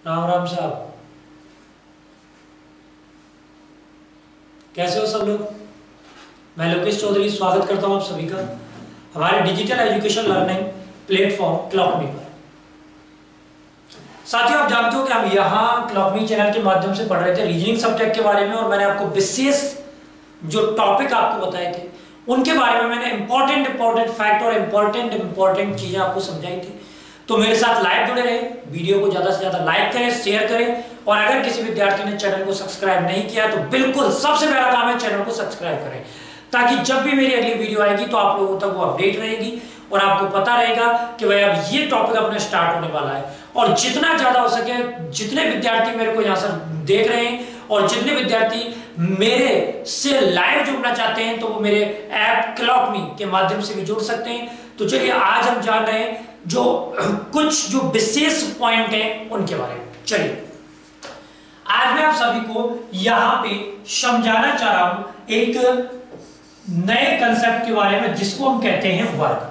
राम राम साहब, कैसे हो सब लोग। मैं लोकेश चौधरी स्वागत करता हूं आप सभी का हमारे डिजिटल एजुकेशन लर्निंग प्लेटफॉर्म क्लॉकमी पर। साथियों, आप जानते हो कि हम यहाँ क्लॉकमी चैनल के माध्यम से पढ़ रहे थे रीजनिंग सब्जेक्ट के बारे में, और मैंने आपको विशेष जो टॉपिक आपको बताए थे उनके बारे में मैंने इंपॉर्टेंट फैक्ट और इंपॉर्टेंट चीजें आपको समझाई थी। तो मेरे साथ लाइव जुड़े रहे, वीडियो को ज्यादा से ज्यादा लाइक करें, शेयर करें, और अगर किसी विद्यार्थी ने चैनल को सब्सक्राइब नहीं किया तो बिल्कुल सबसे पहला काम है चैनल को सब्सक्राइब करें, ताकि जब भी मेरी अगली वीडियो आएगी तो आप लोगों तक वो अपडेट रहेगी और आपको पता रहेगा कि भाई अब ये टॉपिक अपना स्टार्ट होने वाला है। और जितना ज्यादा हो सके, जितने विद्यार्थी मेरे को यहाँ से देख रहे हैं और जितने विद्यार्थी मेरे से लाइव जुड़ना चाहते हैं तो वो मेरे ऐप क्लॉकमी के माध्यम से भी जुड़ सकते हैं। तो चलिए आज हम जान रहे हैं कुछ जो विशेष पॉइंट हैं उनके बारे में। चलिए आज मैं आप सभी को यहां पे समझाना चाह रहा हूं एक नए कंसेप्ट के बारे में, जिसको हम कहते हैं वर्ग।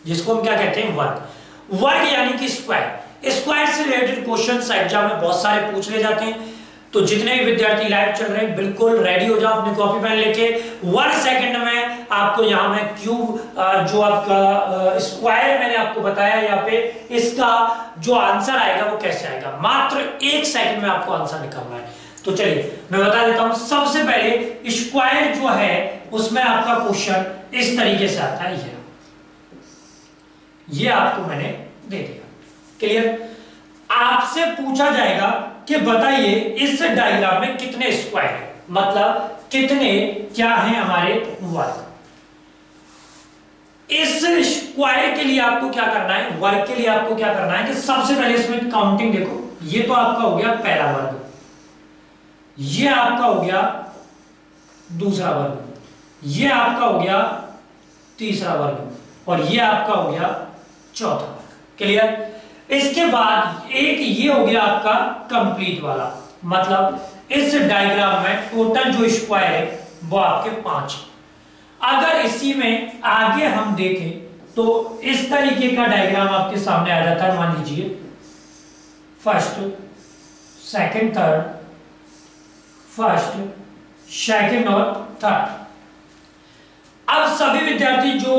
जिसको हम क्या कहते हैं? वर्ग यानी कि स्क्वायर। स्क्वायर से रिलेटेड क्वेश्चन एग्जाम में बहुत सारे पूछ ले जाते हैं। तो जितने भी विद्यार्थी लाइव चल रहे हैं बिल्कुल रेडी हो जाओ अपनी कॉपी पेन लेके। 1 सेकंड में आपको यहां मैं क्यूब जो आपका स्क्वायर मैंने आपको बताया यहाँ पे, इसका जो आंसर आएगा वो कैसे आएगा, मात्र 1 सेकंड में आपको आंसर निकालना है। तो चलिए मैं बता देता हूं। सबसे पहले स्क्वायर जो है उसमें आपका क्वेश्चन इस तरीके से आता है। ये आपको मैंने दे दिया। क्लियर? आपसे पूछा जाएगा कि बताइए इस डायग्राम में कितने स्क्वायर है, मतलब कितने क्या हैं हमारे वर्ग। इस स्क्वायर के लिए आपको क्या करना है, वर्ग के लिए आपको क्या करना है कि सबसे पहले इसमें काउंटिंग देखो। ये तो आपका हो गया पहला वर्ग, ये आपका हो गया दूसरा वर्ग, ये आपका हो गया तीसरा वर्ग, और ये आपका हो गया चौथा वर्ग। क्लियर? इसके बाद एक ये हो गया आपका कंप्लीट वाला, मतलब इस डायग्राम में टोटल जो स्क्वायर है वो आपके 5। अगर इसी में आगे हम देखें तो इस तरीके का डायग्राम आपके सामने आ जाता है। मान लीजिए first second third, first second और थर्ड। अब सभी विद्यार्थी जो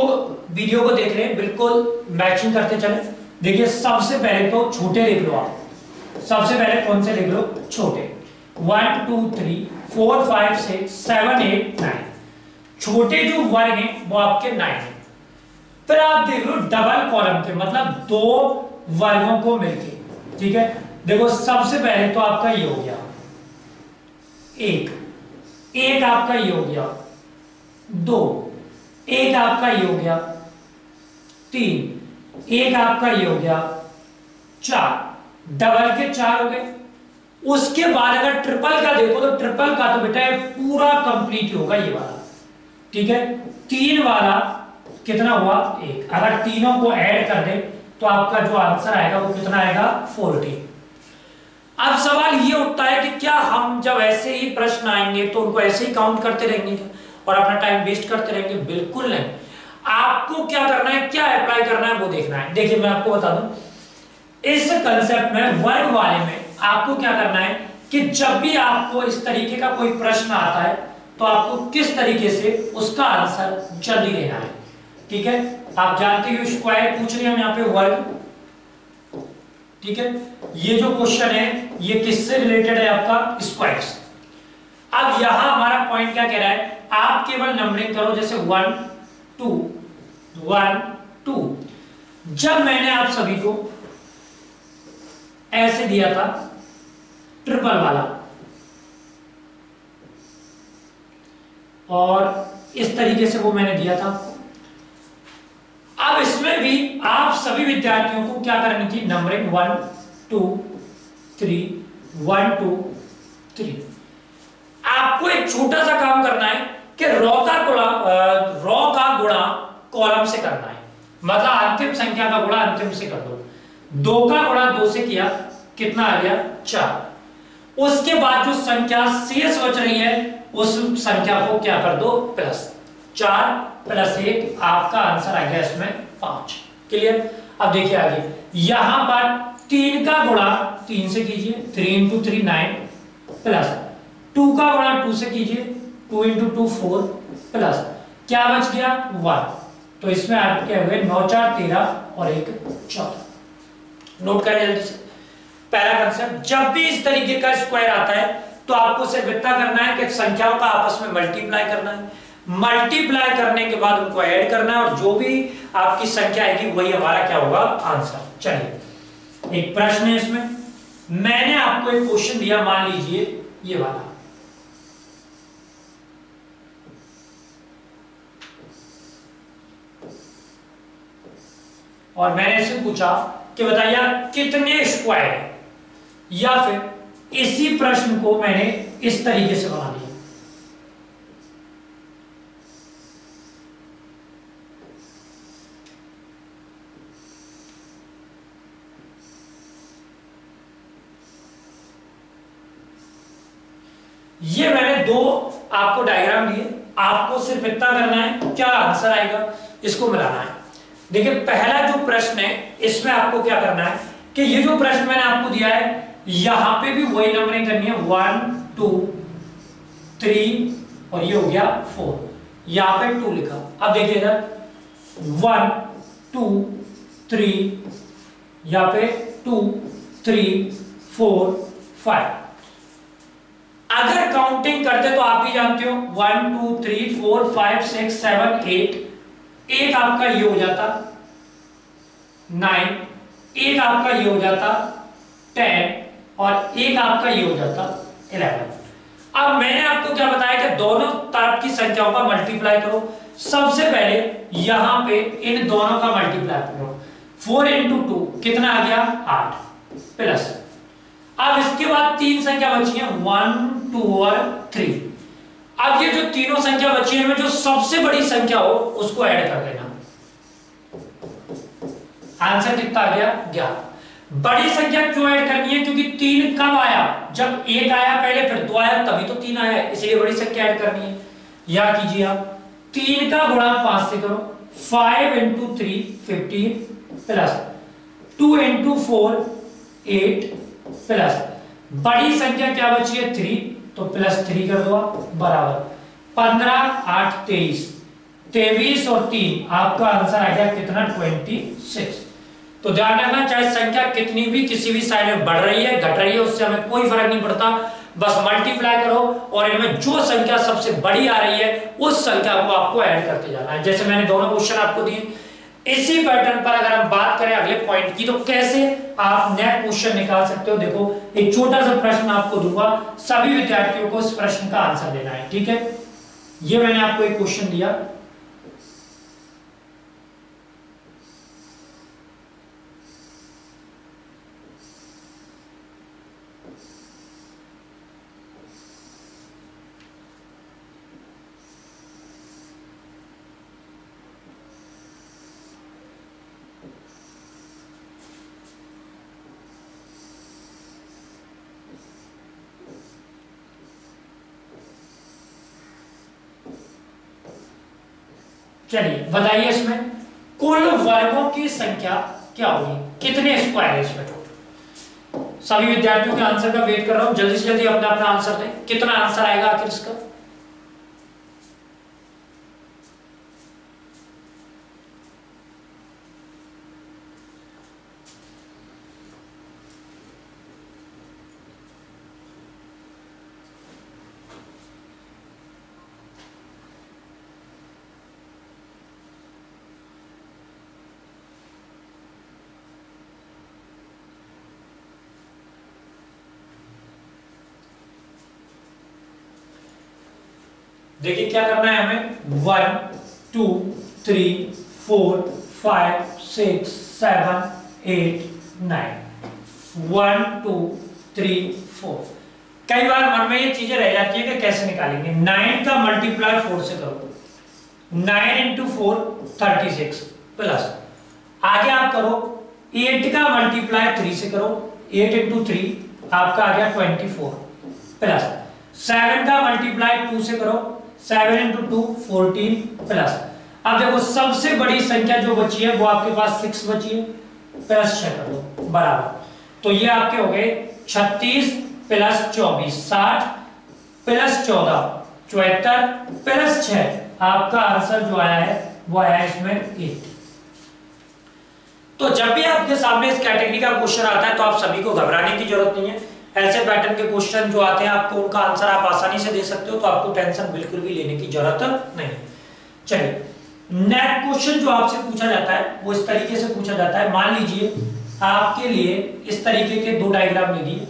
वीडियो को देख रहे हैं बिल्कुल मैचिंग करते चले। देखिए सबसे पहले तो छोटे लिख लो आप। सबसे पहले कौन से लिख लो? छोटे। 1 2 3 4 5 6 7 8 9। छोटे जो वर्ग हैं वो आपके 9 हैं। फिर आप देख लो डबल कॉलम के, मतलब 2 वर्गों को मिलके। ठीक है, देखो सबसे पहले तो आपका ये हो गया 1, आपका ये हो गया 2, एक आपका ये हो गया 3, एक आपका ये हो गया 4। डबल के 4 हो गए। उसके बाद अगर ट्रिपल का देखो तो ट्रिपल का तो बेटा पूरा कंप्लीट होगा ये वाला। ठीक है, 3 वाला कितना हुआ? 1। अगर तीनों को ऐड कर दे तो आपका जो आंसर आएगा वो कितना आएगा? 40। अब सवाल ये उठता है कि क्या हम जब ऐसे ही प्रश्न आएंगे तो उनको ऐसे ही काउंट करते रहेंगे और अपना टाइम वेस्ट करते रहेंगे? बिल्कुल नहीं। आपको क्या करना है, क्या अप्लाई करना है वो देखना है। देखिए मैं आपको बता दूं, इस कंसेप्ट में वर्ग वाले में आपको क्या करना है कि जब भी आपको इस तरीके का कोई प्रश्न आता है तो आपको किस तरीके से उसका आंसर जल्दी देना है। ठीक है, आप जानते हो स्क्वायर पूछ रहे हैं हम यहाँ पे वर्ग। ठीक है, ये जो क्वेश्चन है ये किससे रिलेटेड है? आपका स्क्वायर से। अब यहां हमारा पॉइंट क्या कह रहा है? आप केवल नंबरिंग करो, जैसे 1 2 1 2। जब मैंने आप सभी को ऐसे दिया था ट्रिपल वाला और इस तरीके से वो मैंने दिया था, अब इसमें भी आप सभी विद्यार्थियों को क्या करनी थी? नंबरिंग 1 2 3 1 2 3। आपको एक छोटा सा काम करना है कि रॉ का गुणा कॉलम से करना है, मतलब अंतिम संख्या का गुणा अंतिम से कर दो। 2 का गुणा 2 से किया, कितना आ गया? 4। उसके बाद जो संख्या शेष बच रही है उस संख्या को क्या कर दो? प्लस। 4 + 1 आपका आंसर आ गया इसमें 5। क्लियर? अब देखिए आगे, यहां पर 3 का गुणा 3 से कीजिए, 3 इंटू 3 9, प्लस 2 का गुणा 2 से कीजिए, 2 इंटू 2 4, प्लस क्या बच गया 1। तो इसमें आपके हुए 9 4 13 और 1 14। नोट करें जल्दी से। पहला कंसेप्ट, जब भी इस तरीके का स्क्वायर आता है तो आपको सिर्फ इतना करना है कि संख्याओं का आपस में मल्टीप्लाई करना है, मल्टीप्लाई करने के बाद उनको ऐड करना है और जो भी आपकी संख्या आएगी वही हमारा क्या होगा, आंसर। चलिए एक प्रश्न है इसमें, मैंने आपको एक क्वेश्चन दिया, मान लीजिए ये वाला, और मैंने इससे पूछा कि बताइए कितने स्क्वायर है, या फिर इसी प्रश्न को मैंने इस तरीके से बना दिया। ये मैंने दो आपको डायग्राम दिए, आपको सिर्फ इतना करना है, क्या आंसर आएगा इसको मिलाना है। देखिए पहला जो प्रश्न है इसमें आपको क्या करना है कि ये जो प्रश्न मैंने आपको दिया है यहां पे भी वही नंबरिंग करनी है, 1 2 3 और ये हो गया 4, यहां पे 2 लिखा। अब देखिए इधर 1 2 3, यहां पे 2 3 4 5। अगर काउंटिंग करते तो आप भी जानते हो 1 2 3 4 5 6 7 8, एक आपका ये हो जाता 9, एक आपका ये हो जाता 10 और एक आपका ये हो जाता 11। अब मैंने आपको क्या बताया कि दोनों तरफ की संख्याओं का मल्टीप्लाई करो। सबसे पहले यहां पे इन दोनों का मल्टीप्लाई करो, 4 इंटू 2 कितना आ गया 8, प्लस अब इसके बाद तीन संख्या बची है 1 2 और 3। अब ये जो तीनों संख्या बची है, जो सबसे बड़ी संख्या हो उसको ऐड कर लेना। आंसर कितना आ गया 11। बड़ी संख्या क्यों ऐड करनी है, क्योंकि 3 कब आया, जब 1 आया पहले, फिर 2 आया तभी तो 3 आया, इसलिए बड़ी संख्या ऐड करनी है। याद कीजिए आप 3 का गुणा 5 से करो, 5 इंटू 3 15, प्लस 2 इंटू 4 8, प्लस बड़ी संख्या क्या बची है 3, तो प्लस 3 कर दो बराबर 15 8 23, 23 और 3 आपका आंसर आ गया कितना 26। तो ध्यान रखना, चाहे संख्या कितनी भी किसी भी साइड में बढ़ रही है घट रही है उससे हमें कोई फर्क नहीं पड़ता, बस मल्टीप्लाई करो और इनमें जो संख्या सबसे बड़ी आ रही है उस संख्या को आपको ऐड करते जाना है। जैसे मैंने दोनों क्वेश्चन आपको दिए, इसी पैटर्न पर अगर हम बात करें अगले पॉइंट की तो कैसे आप नेक्स्ट क्वेश्चन निकाल सकते हो। देखो एक छोटा सा प्रश्न आपको दूंगा, सभी विद्यार्थियों को इस प्रश्न का आंसर देना है, ठीक है। ये मैंने आपको एक क्वेश्चन दिया, चलिए बताइए इसमें कुल वर्गों की संख्या क्या होगी, कितने स्क्वायर है इसमें टोटल। सभी विद्यार्थियों के आंसर का वेट कर रहा हूं, जल्दी से जल्दी अपना अपना आंसर दें, कितना आंसर आएगा आखिर इसका। देखिए क्या करना है हमें, 1 2 3 4 5 6 7 8 9, 1 2 3 4। कई बार मन में ये चीजें रह जाती है कि कैसे निकालेंगे। 9 का मल्टीप्लाई 4 से करो, 9 इंटू 4 36, प्लस आगे आप करो 8 का मल्टीप्लाई 3 से करो, 8 इंटू 3 आपका आ गया 24, प्लस 7 का मल्टीप्लाई 2 से करो, 7 इंटू 2 14, प्लस अब देखो सबसे बड़ी संख्या जो बची है वो आपके पास 6 बची है, प्लस 6 कर दो बराबर तो ये आपके हो गए 36 प्लस 24 60 प्लस 14 74 प्लस 6, आपका आंसर जो आया है वो आया है इसमें 80। तो जब भी आपके सामने इस कैटेगरी का क्वेश्चन आता है तो आप सभी को घबराने की जरूरत नहीं है। ऐसे पैटर्न के क्वेश्चन जो आते हैं आपको उनका आंसर आप आसानी से दे सकते हो, तो आपको टेंशन बिल्कुल भी लेने की जरूरत नहीं। चलिए नेक्स्ट क्वेश्चन जो आपसे पूछा जाता है वो इस तरीके से पूछा जाता है। मान लीजिए आपके लिए इस तरीके के दो डायग्राम दे दिए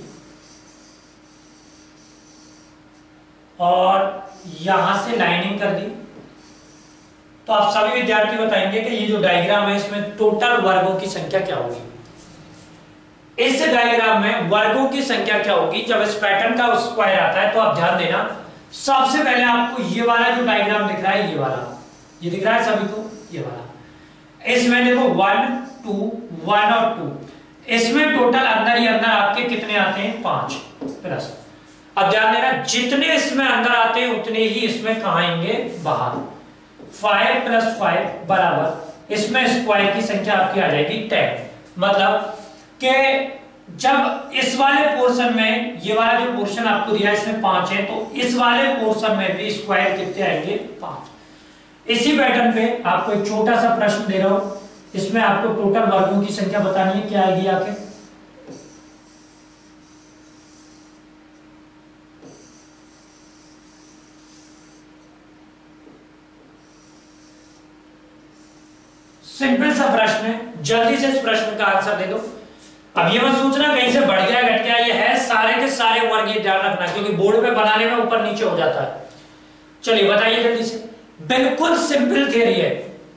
और यहां से लाइनिंग कर दी, तो आप सभी विद्यार्थी बताएंगे कि ये जो डायग्राम है इसमें टोटल वर्गों की संख्या क्या होगी। इस डायग्राम में वर्गों की संख्या क्या होगी जब इस पैटर्न का स्क्वायर आता है। तो आप ध्यान देना, सबसे पहले आपको ये वाला जो डायग्राम दिख रहा है, ये वाला, ये दिख रहा है सभी को, ये वाला, इसमें देखो 1 2 1 और 2, इसमें टोटल अंदर ही अंदर आपके कितने आते हैं 5 प्लस। अब ध्यान देना, जितने इसमें अंदर आते हैं उतने ही इसमें कहां आएंगे बाहर। 5 प्लस 5 बराबर इसमें स्क्वायर की संख्या आपकी आ जाएगी 10। मतलब कि जब इस वाले पोर्शन में, ये वाला जो पोर्शन आपको दिया है इसमें 5 है, तो इस वाले पोर्शन में भी स्क्वायर कितने आएंगे 5। इसी पैटर्न पे आपको एक छोटा सा प्रश्न दे रहा हूं, इसमें आपको टोटल वर्गों की संख्या बतानी है, क्या आएगी आके। सिंपल सा प्रश्न है, जल्दी से इस प्रश्न का आंसर दे दो। अब ये मत सोचना कहीं से बढ़ गया घट गया, ये है सारे के सारे वर्ग, ये ध्यान रखना क्योंकि बोर्ड पे बनाने में ऊपर नीचे हो जाता है। चलिए बताइए जल्दी से, बिल्कुल सिंपल थियरी है।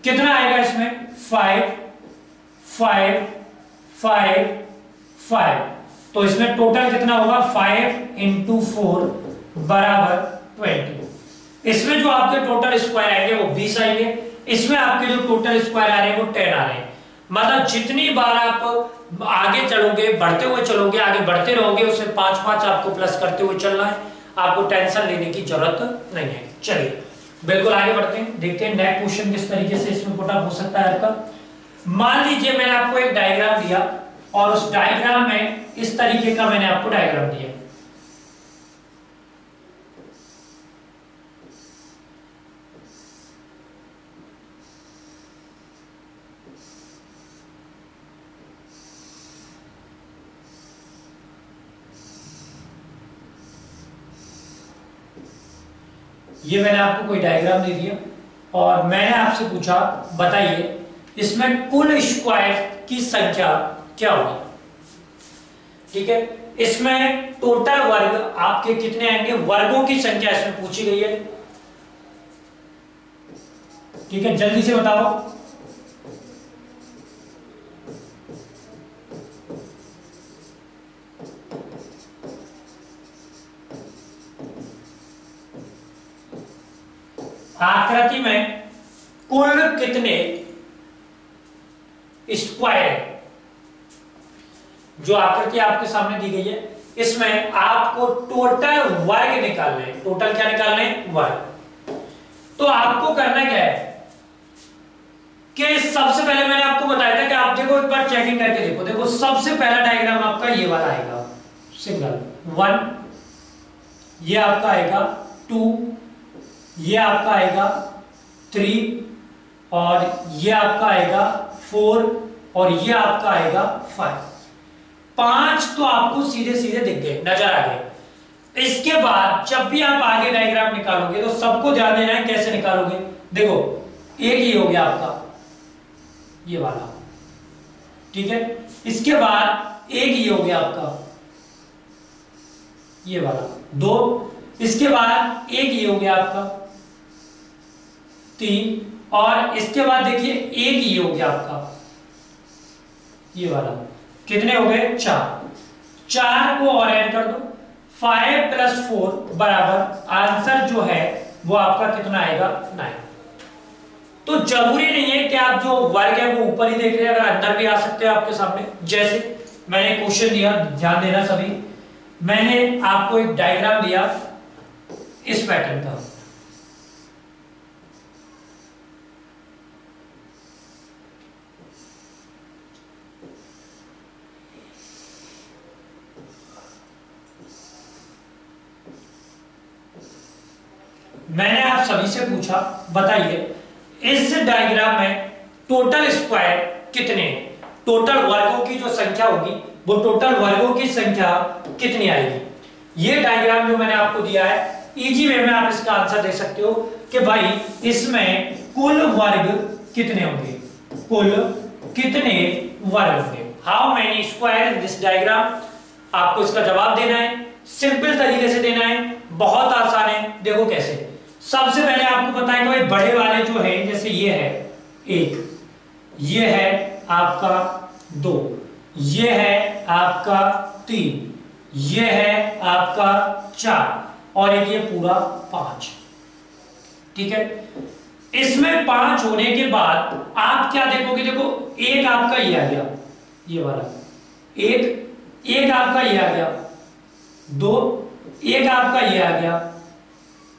कितना आएगा इसमें 5 5 5 5, तो इसमें टोटल कितना होगा 5 × 4 बराबर 20। इसमें जो आपके टोटल स्क्वायर आएंगे वो 20 आएंगे, इसमें आपके जो टोटल स्क्वायर आ रहे हैं वो 10 आ रहे हैं। मतलब जितनी बार आप आगे चलोगे, बढ़ते हुए चलोगे, आगे बढ़ते रहोगे, उसे 5-5 आपको प्लस करते हुए चलना है, आपको टेंशन लेने की जरूरत नहीं है। चलिए बिल्कुल आगे बढ़ते हैं, देखते हैं नेक्स्ट क्वेश्चन किस तरीके से इसमें पुटअप हो सकता है आपका। मान लीजिए मैंने आपको एक डायग्राम दिया और उस डायग्राम में इस तरीके का मैंने आपको डायग्राम दिया। ये मैंने आपको कोई डायग्राम दे दिया और मैंने आपसे पूछा बताइए इसमें कुल स्क्वायर की संख्या क्या होगी। ठीक है, इसमें टोटल वर्ग आपके कितने आएंगे, वर्गों की संख्या इसमें पूछी गई है। ठीक है, जल्दी से बताओ। आकृति में कुल कितने स्क्वायर, जो आकृति आपके सामने दी गई है इसमें आपको टोटल वर्ग निकालने हैं। टोटल क्या निकालने हैं, वर्ग। तो आपको करना क्या है कि सबसे पहले मैंने आपको बताया था कि आप देखो एक बार चेकिंग करके देखो। देखो सबसे पहला डायग्राम आपका ये वाला आएगा, सिंगल 1, ये आपका आएगा 2, ये आपका आएगा 3, और ये आपका आएगा 4, और ये आपका आएगा 5। 5 तो आपको सीधे सीधे दिख गए, नजर आ गए। इसके बाद जब भी आप आगे डायग्राम निकालोगे तो सबको ध्यान देना है कैसे निकालोगे। देखो एक ही हो गया आपका ये वाला, ठीक है। इसके बाद एक ही हो गया आपका ये वाला 2, इसके बाद एक ही हो गया आपका 3, और इसके बाद देखिए एक ही हो गया आपका ये वाला। कितने हो गए 4 को और ऐड कर दो, 5 + 4 बराबर आंसर जो है वो आपका कितना आएगा 9। तो जरूरी नहीं है कि आप जो वर्ग है वो ऊपर ही देख रहे हैं, अगर अंदर भी आ सकते हैं आपके सामने। जैसे मैंने क्वेश्चन दिया, ध्यान देना सभी, मैंने आपको एक डायग्राम दिया इस पैटर्न का, मैंने आप सभी से पूछा, बताइए इस डायग्राम में टोटल स्क्वायर कितने, टोटल वर्गों की जो संख्या होगी वो टोटल वर्गों की संख्या कितनी आएगी। ये डायग्राम जो मैंने आपको दिया है, इजी वे में आप इसका आंसर दे सकते हो कि भाई इसमें कुल वर्ग कितने होंगे, कुल कितने वर्ग होंगे, how many square in this diagram. आपको इसका जवाब देना है, सिंपल तरीके से देना है, बहुत आसान है। देखो कैसे, सबसे पहले आपको पता है कि भाई बड़े वाले जो है, जैसे ये है एक, ये है आपका दो, ये है आपका तीन, ये है आपका चार, और एक ये पूरा पांच। ठीक है, इसमें पांच होने के बाद आप क्या देखोगे, देखो एक आपका ये आ गया, ये वाला एक आपका ये आ गया, दो एक आपका ये आ गया,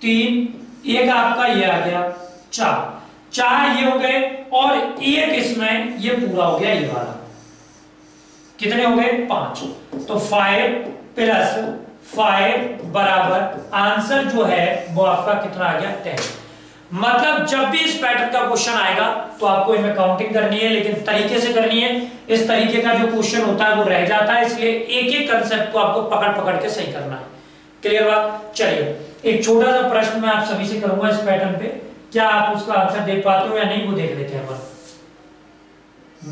तीन एक आपका ये आ गया, चार ये हो गए, और एक इसमें ये पूरा हो गया, ये वाला। कितने हो गए, पांच। तो 5 प्लस 5 बराबर आंसर जो है वो आपका कितना आ गया, 10। मतलब जब भी इस पैटर्न का क्वेश्चन आएगा तो आपको इनमें काउंटिंग करनी है, लेकिन तरीके से करनी है। इस तरीके का जो क्वेश्चन होता है वो रह जाता है, इसलिए एक एक कंसेप्ट को आपको पकड़ पकड़ के सही करना है। क्लियर बात। चलिए एक छोटा सा प्रश्न मैं आप सभी से करूंगा इस पैटर्न पे, क्या आप उसका आंसर दे पाते हो या नहीं वो देख लेते हैं।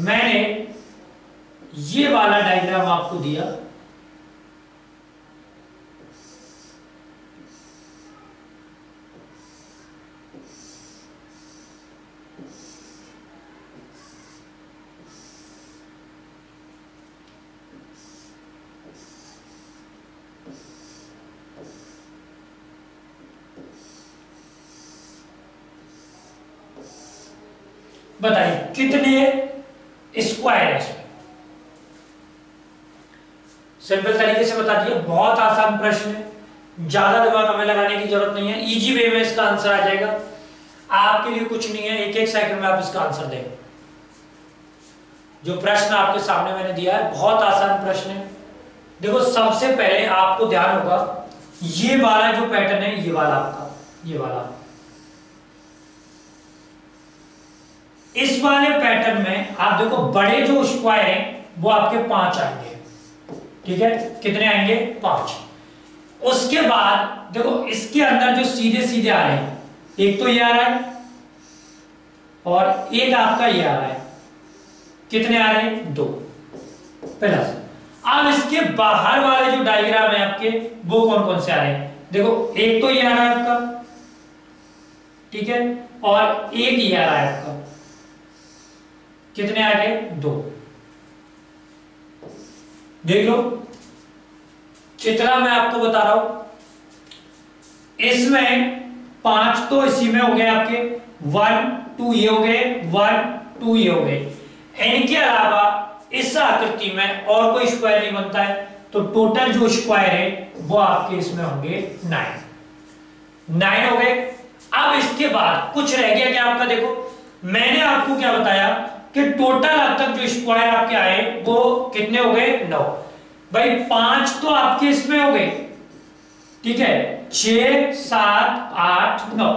मैंने ये वाला डायग्राम आपको दिया, बताइए कितने स्क्वायर है इसमें। सिंपल तरीके से बता दिया, बहुत आसान प्रश्न है, ज्यादा दिमाग हमें लगाने की जरूरत नहीं है, इजी वे में इसका आंसर आ जाएगा। आपके लिए कुछ नहीं है, एक एक सेकंड में आप इसका आंसर दें। जो प्रश्न आपके सामने मैंने दिया है बहुत आसान प्रश्न है। देखो सबसे पहले आपको ध्यान होगा, ये वाला जो पैटर्न है, ये वाला आपका, ये वाला, इस वाले पैटर्न में आप देखो बड़े जो स्क्वायर हैं वो आपके 5 आएंगे। ठीक है, कितने आएंगे, 5। उसके बाद देखो इसके अंदर जो सीधे सीधे आ रहे हैं, एक तो ये आ रहा है और एक आपका ये आ रहा है, कितने आ रहे हैं, 2 प्लस। अब इसके बाहर वाले जो डायग्राम है आपके वो कौन कौन से आ रहे हैं, देखो एक तो ये आ रहा है आपका, ठीक है, और एक ये आ रहा है आपका, कितने आ गए, 2। देख लो चित्रा मैं आपको बता रहा हूं, इसमें 5 तो इसी में हो गए आपके, 1 2 ये हो गए, 1 2 ये हो गए। इनके अलावा इस आकृति में और कोई स्क्वायर नहीं बनता है, तो टोटल जो स्क्वायर है वो आपके इसमें होंगे 9 हो गए। अब इसके बाद कुछ रह गया क्या आपका, देखो मैंने आपको क्या बताया कि टोटल अब तक जो स्क्वायर आपके आए वो कितने हो गए, 9। भाई 5 तो आपके इसमें हो गए, ठीक है, 6 7 8 9।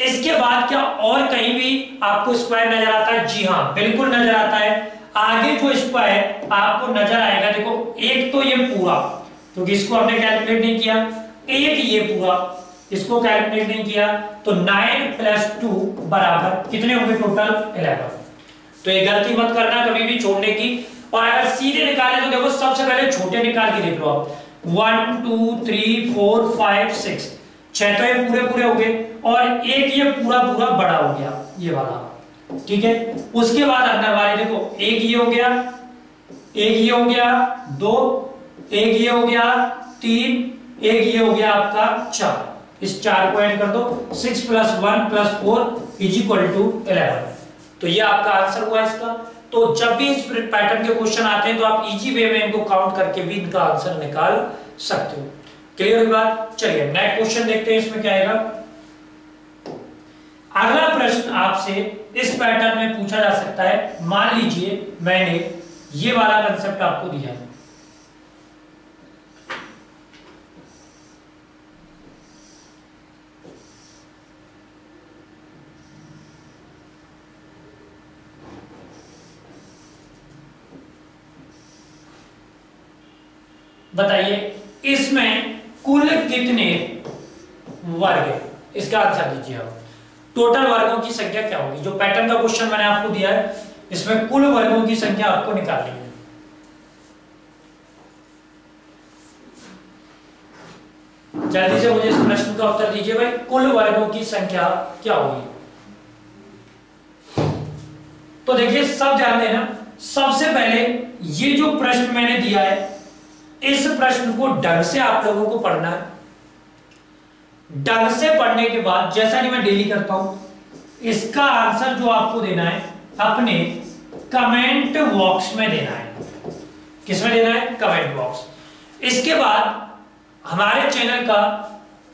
इसके बाद क्या और कहीं भी आपको स्क्वायर नजर आता है, जी हाँ बिल्कुल नजर आता है। आगे जो स्क्वायर आपको नजर आएगा, देखो एक तो ये पूरा, क्योंकि इसको हमने कैलकुलेट नहीं किया, एक ये पूरा, इसको कैलकुलेट नहीं किया, तो 9 प्लस 2 बराबर कितने होंगे, टोटल 11। तो ये गलती मत करना कभी भी छोड़ने की, और अगर सीधे निकाले तो देखो सबसे पहले छोटे निकाल के देख लो आप, 1 2 3 4 5 6, 6 तो ये पूरे पूरे हो गए, और एक ये पूरा पूरा बड़ा हो गया, ये वाला, ठीक है। उसके बाद अंदर वाले देखो, एक ये हो गया, एक ये हो गया, 2, एक ये हो गया, 3, एक ये हो गया आपका 4। इस 4 को ऐड कर दो, 6 plus 1 plus 4 is equal to 11। तो ये आपका आंसर हुआ इसका। तो जब भी इस पैटर्न के क्वेश्चन आते हैं तो आप इजी वे में इनको काउंट करके भी इनका आंसर निकाल सकते हो। क्लियर हुई बात। चलिए नेक्स्ट क्वेश्चन देखते हैं, इसमें क्या आएगा। अगला प्रश्न आपसे इस पैटर्न में पूछा जा सकता है, मान लीजिए मैंने ये वाला कंसेप्ट आपको दिया, बताइए इसमें कुल कितने वर्ग है, इसका आंसर दीजिए आप। टोटल वर्गों की संख्या क्या होगी, जो पैटर्न का क्वेश्चन मैंने आपको दिया है इसमें कुल वर्गों की संख्या आपको निकालनी है। जल्दी से मुझे इस प्रश्न का उत्तर दीजिए भाई, कुल वर्गों की संख्या क्या होगी। तो देखिए सब ध्यान देना, सबसे पहले ये जो प्रश्न मैंने दिया है इस प्रश्न को ढंग से आप लोगों को पढ़ना है। ढंग से पढ़ने के बाद जैसा कि मैं डेली करता हूं, इसका आंसर जो आपको देना है अपने कमेंट बॉक्स में देना है। किसमें देना है, कमेंट बॉक्स। इसके बाद हमारे चैनल का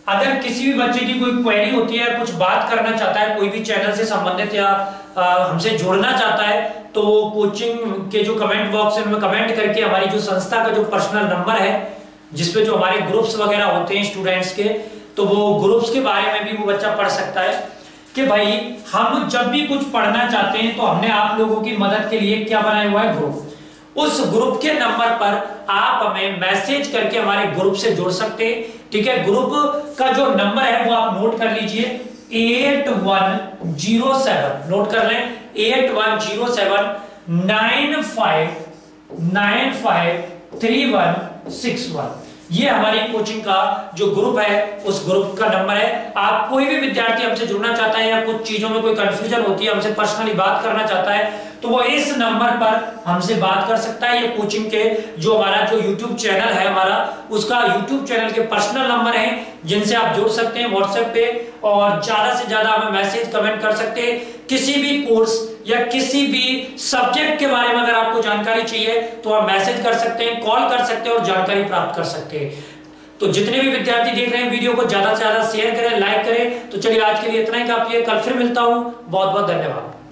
अगर किसी भी बच्चे की कोई क्वेरी होती है, कुछ बात करना चाहता है, कोई भी चैनल से संबंधित या हमसे जुड़ना चाहता है, तो वो कोचिंग के जो कमेंट बॉक्स है उनमें कमेंट करके हमारी जो संस्था का जो पर्सनल नंबर है जिसपे जो हमारे ग्रुप्स वगैरह होते हैं स्टूडेंट्स के, तो वो ग्रुप्स के बारे में भी वो बच्चा पढ़ सकता है कि भाई हम जब भी कुछ पढ़ना चाहते हैं तो हमने आप लोगों की मदद के लिए क्या बनाया हुआ है, ग्रुप। उस ग्रुप के नंबर पर आप हमें मैसेज करके हमारे ग्रुप से जुड़ सकते हैं, ठीक है। ग्रुप का जो नंबर है वो आप नोट कर लीजिए, 8107, नोट कर लें 810795953161। ये हमारी कोचिंग का जो ग्रुप है उस ग्रुप का नंबर है। आप कोई भी विद्यार्थी हमसे जुड़ना चाहता है या कुछ चीजों में कोई कंफ्यूजन होती है, हमसे पर्सनली बात करना चाहता है, तो वो इस नंबर पर हमसे बात कर सकता है। ये कोचिंग के जो हमारा जो YouTube चैनल है हमारा, उसका YouTube चैनल के पर्सनल नंबर है जिनसे आप जुड़ सकते हैं व्हाट्सएप पे, और ज्यादा से ज्यादा हमें मैसेज कमेंट कर सकते हैं। किसी भी कोर्स या किसी भी सब्जेक्ट के बारे में अगर आपको जानकारी चाहिए तो आप मैसेज कर सकते हैं, कॉल कर सकते हैं और जानकारी प्राप्त कर सकते हैं। तो जितने भी विद्यार्थी देख रहे हैं वीडियो को ज्यादा से ज्यादा शेयर करें, लाइक करें। तो चलिए आज के लिए इतना ही काफी है, कल फिर मिलता हूं। बहुत बहुत धन्यवाद।